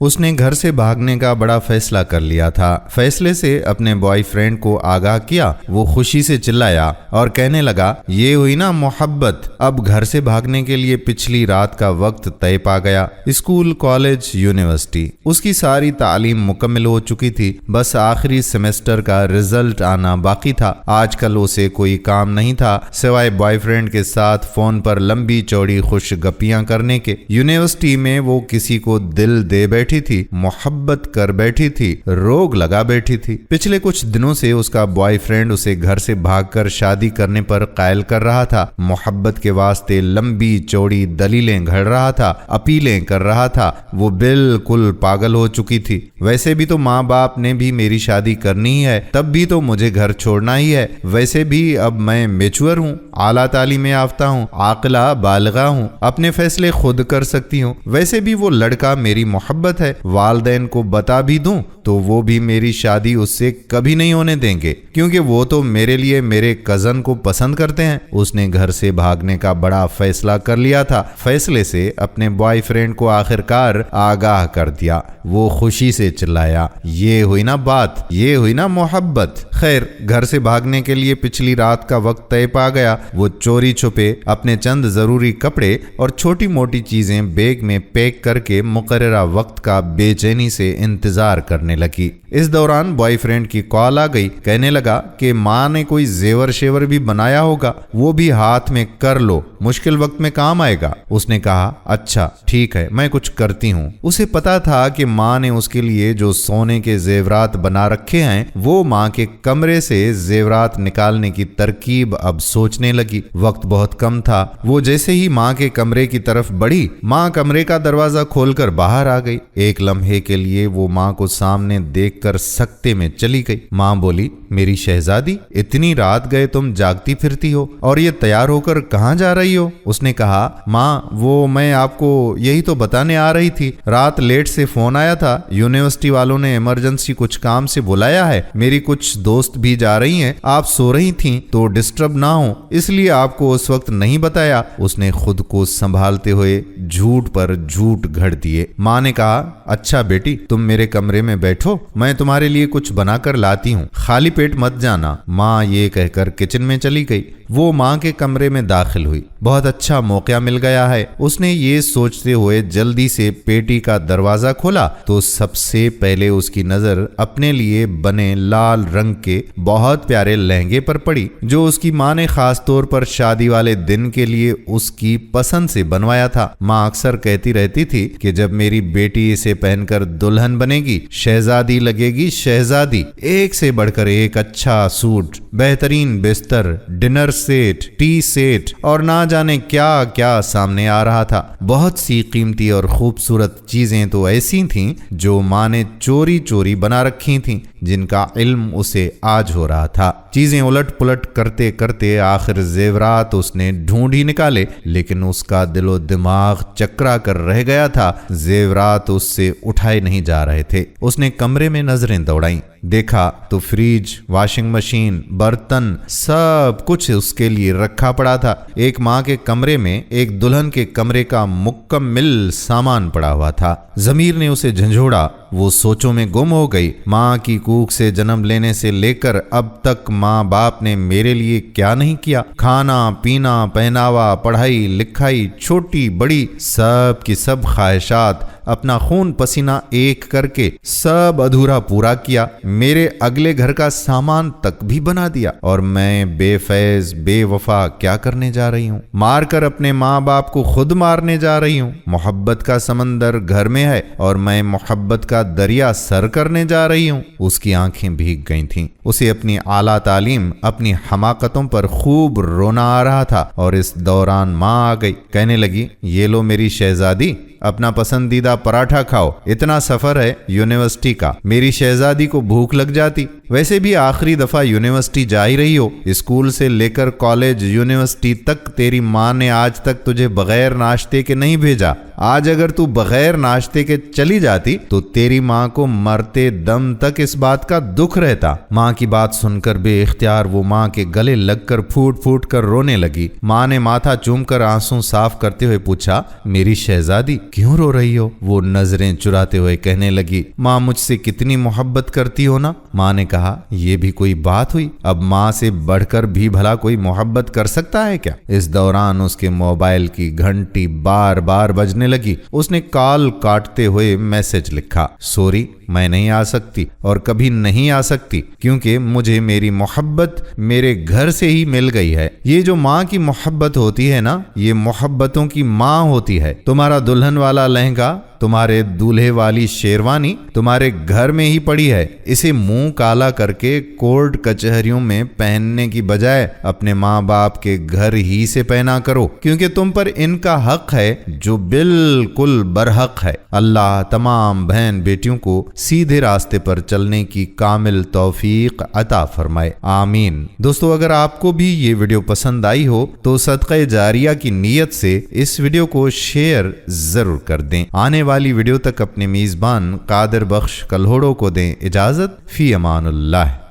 اس نے گھر سے بھاگنے کا بڑا فیصلہ کر لیا تھا۔ فیصلے سے اپنے بوائے فرینڈ کو آگاہ کیا۔ وہ خوشی سے چلایا اور کہنے لگا، یہ ہوئی نا محبت، اب گھر سے بھاگنے کے لیے پچھلی رات کا وقت طے پا گیا۔ اسکول، کالج، یونیورسٹی، اس کی ساری تعلیم مکمل ہو چکی تھی، بس آخری سیمسٹر کا رزلٹ آنا باقی تھا۔ آج کل اسے کوئی کام نہیں تھا سوائے بوائے فرینڈ کے ساتھ فون پر لمبی چوڑی خوش گپیاں کرنے کے۔ یونیورسٹی میں وہ کسی کو دل دے بیٹھی تھی، محبت کر بیٹھی تھی، روگ لگا بیٹھی تھی۔ پچھلے کچھ دنوں سے اس کا بوائے فرینڈ اسے گھر سے بھاگ کر شادی کرنے پر قائل کر رہا تھا، محبت کے واسطے لمبی چوڑی دلیلیں گھڑ رہا تھا، اپیلیں کر رہا تھا۔ وہ بالکل پاگل ہو چکی تھی۔ ویسے بھی تو ماں باپ نے بھی میری شادی کرنی ہی ہے، تب بھی تو مجھے گھر چھوڑنا ہی ہے۔ ویسے بھی اب میں میچور ہوں، اعلیٰ تعلیم یافتہ ہوں، عاقلہ بالغہ ہوں، اپنے فیصلے خود کر سکتی ہوں۔ ویسے بھی وہ لڑکا میری محبت ہے، والدین کو بتا بھی دوں تو وہ بھی میری شادی اس سے کبھی نہیں ہونے دیں گے، کیونکہ وہ تو میرے لیے میرے کزن کو پسند کرتے ہیں۔ اس نے گھر سے بھاگنے کا بڑا فیصلہ کر لیا تھا۔ فیصلے سے اپنے بوائے فرینڈ کو آخرکار آگاہ کر دیا۔ وہ خوشی سے چلایا، یہ ہوئی نا بات، یہ ہوئی نا محبت۔ خیر، گھر سے بھاگنے کے لیے پچھلی رات کا وقت طے پا گیا۔ وہ چوری چھپے اپنے چند ضروری کپڑے اور چھوٹی موٹی چیزیں بیگ میں پیک کر کے مقررہ وقت کا بے چینی سے انتظار کرنے لگی۔ اس دوران بوائے فرینڈ کی کال آ گئی۔ کہنے لگا کہ ماں نے کوئی زیور شیور بھی بنایا ہوگا، وہ بھی ہاتھ میں کر لو، مشکل وقت میں کام آئے گا۔ اس نے کہا، اچھا ٹھیک ہے، میں کچھ کرتی ہوں۔ اسے پتا تھا کہ ماں نے اس کے لیے جو سونے کے زیورات بنا رکھے ہیں، وہ ماں کے کمرے سے زیورات نکالنے کی ترکیب اب سوچنے لگی۔ وقت بہت کم تھا۔ وہ جیسے ہی ماں کے کمرے کی طرف بڑھی، ماں کمرے کا دروازہ کھول کر باہر آ گئی۔ ایک لمحے کے لیے وہ ماں کو سامنے دیکھ کر سکتے میں چلی گئی۔ ماں بولی، میری شہزادی، اتنی رات گئے تم جاگتی پھرتی ہو اور یہ تیار ہو کر کہاں جا رہی ہو؟ اس نے کہا، ماں وہ میں آپ کو یہی تو بتانے آ رہی تھی، رات لیٹ سے فون آیا تھا، یونیورسٹی والوں نے ایمرجنسی کچھ کام سے بلایا ہے، میری کچھ دوست بھی جا رہی ہیں، آپ سو رہی تھیں تو ڈسٹرب نہ ہو اس لیے آپ کو اس وقت نہیں بتایا۔ اس نے خود کو سنبھالتے ہوئے جھوٹ پر جھوٹ گھڑ دیے۔ ماں نے کہا، اچھا بیٹی، تم میرے کمرے میں بیٹھو، میں تمہارے لیے کچھ بنا کر لاتی ہوں، خالی پیٹ مت جانا۔ ماں یہ کہہ کر کچن میں چلی گئی۔ وہ ماں کے کمرے میں داخل ہوئی۔ بہت اچھا موقع مل گیا ہے، اس نے یہ سوچتے ہوئے جلدی سے پیٹی کا دروازہ کھولا تو سب سے پہلے اس کی نظر اپنے لیے بنے لال رنگ کے بہت پیارے لہنگے پر پڑی، جو اس کی ماں نے خاص طور پر شادی والے دن کے لیے اس کی پسند سے بنوایا تھا۔ ماں اکثر کہتی رہتی تھی کہ جب میری بیٹی اسے پہن کر دلہن بنے گی، شہزادی لگے گی شہزادی، ایک سے بڑھ کر ایک اچھا سوٹ، بہترین بستر، ڈنر سیٹ، ٹی سیٹ اور نہ جانے کیا کیا سامنے آ رہا تھا۔ بہت سی قیمتی اور خوبصورت چیزیں تو ایسی تھیں جو ماں نے چوری چوری بنا رکھی تھیں، جن کا علم اسے آج ہو رہا تھا۔ چیزیں الٹ پلٹ کرتے کرتے آخر زیورات اس نے ڈھونڈ ہی نکالے، لیکن اس کا دل و دماغ چکرا کر رہ گیا تھا۔ زیورات اس سے اٹھائے نہیں جا رہے تھے۔ اس نے کمرے میں نظریں دوڑائیں، دیکھا تو فریج، واشنگ مشین، برتن، سب کچھ اس کے لیے رکھا پڑا تھا۔ ایک ماں کے کمرے میں ایک دلہن کے کمرے کا مکمل سامان پڑا ہوا تھا۔ ضمیر نے اسے جھنجھوڑا، وہ سوچوں میں گم ہو گئی۔ ماں کی کوکھ سے جنم لینے سے لے کر اب تک ماں باپ نے میرے لیے کیا نہیں کیا؟ کھانا پینا، پہناوا، پڑھائی لکھائی، چھوٹی بڑی، سب کی سب خواہشات اپنا خون پسینہ ایک کر کے سب ادھورا پورا کیا۔ میرے اگلے گھر کا سامان تک بھی بنا دیا، اور میں بے فیض بے وفا کیا کرنے جا رہی ہوں؟ مار کر اپنے ماں باپ کو خود مارنے جا رہی ہوں۔ محبت کا سمندر گھر میں ہے اور میں محبت کا دریا سر کرنے جا رہی ہوں۔ اس کی آنکھیں بھیگ گئی تھیں۔ اسے اپنی اعلیٰ تعلیم، اپنی حماقتوں پر خوب رونا آ رہا تھا، اور اس دوران ماں آ گئی۔ کہنے لگی، یہ لو میری شہزادی، اپنا پسندیدہ پراٹھا کھاؤ، اتنا سفر ہے یونیورسٹی کا، میری شہزادی کو بھوک لگ جاتی۔ ویسے بھی آخری دفعہ یونیورسٹی جا ہی رہی ہو، اسکول سے لے کر کالج، یونیورسٹی تک تیری ماں نے آج تک تجھے بغیر ناشتے کے نہیں بھیجا۔ آج اگر تو بغیر ناشتے کے چلی جاتی تو تیری ماں کو مرتے دم تک اس بات کا دکھ رہتا۔ ماں کی بات سن کر بے اختیار وہ ماں کے گلے لگ کر پھوٹ پھوٹ کر رونے لگی۔ ماں نے ماتھا چوم کر آنسو صاف کرتے ہوئے پوچھا، میری شہزادی کیوں رو رہی ہو؟ وہ نظریں چراتے ہوئے کہنے لگی، ماں مجھ سے کتنی محبت کرتی ہو نا۔ ماں نے کہا، یہ بھی کوئی بات ہوئی؟ اب ماں سے بڑھ کر بھی بھلا کوئی محبت کر سکتا ہے کیا؟ اس دوران اس کے موبائل کی گھنٹی بار بار بجنے لگی۔ اس نے کال کاٹتے ہوئے میسج لکھا، سوری میں نہیں آ سکتی اور کبھی نہیں آ سکتی کیونکہ مجھے میری محبت میرے گھر سے ہی مل گئی ہے۔ یہ جو ماں کی محبت ہوتی ہے نا، یہ محبتوں کی ماں ہوتی ہے۔ تمہارا دلہن والا لہنگا، تمہارے دولہے والی شیروانی تمہارے گھر میں ہی پڑی ہے۔ اسے منہ کالا کر کے کورٹ کچہریوں میں پہننے کی بجائے اپنے ماں باپ کے گھر ہی سے پہنا کرو، کیونکہ تم پر ان کا حق ہے جو بالکل برحق ہے۔ اللہ تمام بہن بیٹیوں کو سیدھے راستے پر چلنے کی کامل توفیق عطا فرمائے، آمین۔ دوستو، اگر آپ کو بھی یہ ویڈیو پسند آئی ہو تو صدقہ جاریہ کی نیت سے اس ویڈیو کو شیئر ضرور کر دیں۔ آنے والی ویڈیو تک اپنے میزبان قادر بخش کلہوڑو کو دیں اجازت۔ فی امان اللہ۔